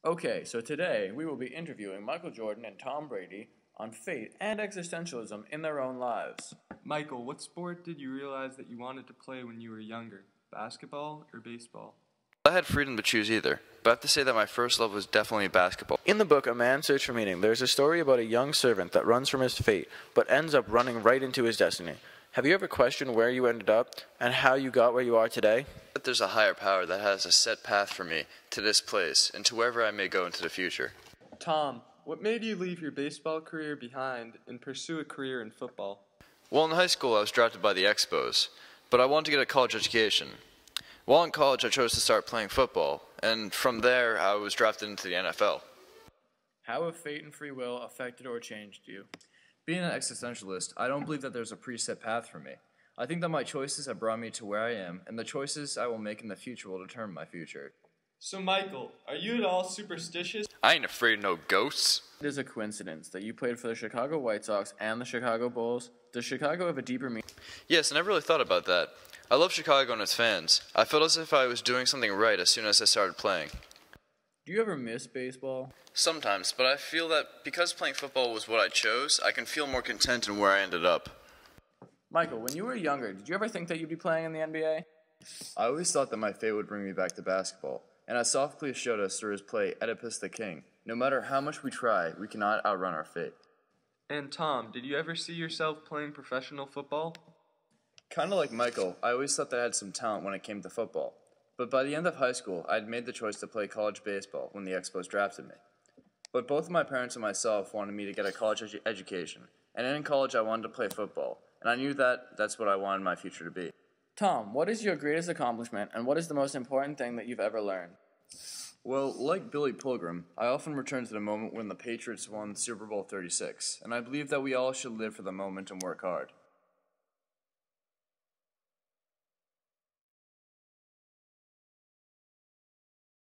Okay, so today we will be interviewing Michael Jordan and Tom Brady on fate and existentialism in their own lives. Michael, what sport did you realize that you wanted to play when you were younger? Basketball or baseball? I had freedom to choose either, but I have to say that my first love was definitely basketball. In the book A Man's Search for Meaning, there's a story about a young servant that runs from his fate, but ends up running right into his destiny. Have you ever questioned where you ended up and how you got where you are today? But there's a higher power that has a set path for me to this place and to wherever I may go into the future. Tom, what made you leave your baseball career behind and pursue a career in football? Well, in high school I was drafted by the Expos, but I wanted to get a college education. While in college I chose to start playing football, and from there I was drafted into the NFL. How have fate and free will affected or changed you? Being an existentialist, I don't believe that there's a preset path for me. I think that my choices have brought me to where I am, and the choices I will make in the future will determine my future. So Michael, are you at all superstitious? I ain't afraid of no ghosts. It is a coincidence that you played for the Chicago White Sox and the Chicago Bulls. Does Chicago have a deeper meaning? Yes, I never really thought about that. I love Chicago and its fans. I felt as if I was doing something right as soon as I started playing. Do you ever miss baseball? Sometimes, but I feel that because playing football was what I chose, I can feel more content in where I ended up. Michael, when you were younger, did you ever think that you'd be playing in the NBA? I always thought that my fate would bring me back to basketball, and as Sophocles showed us through his play Oedipus the King, no matter how much we try, we cannot outrun our fate. And Tom, did you ever see yourself playing professional football? Kinda like Michael, I always thought that I had some talent when it came to football. But by the end of high school, I had made the choice to play college baseball when the Expos drafted me. But both my parents and myself wanted me to get a college education, and in college I wanted to play football, and I knew that that's what I wanted my future to be. Tom, what is your greatest accomplishment, and what is the most important thing that you've ever learned? Well, like Billy Pilgrim, I often return to the moment when the Patriots won Super Bowl 36, and I believe that we all should live for the moment and work hard.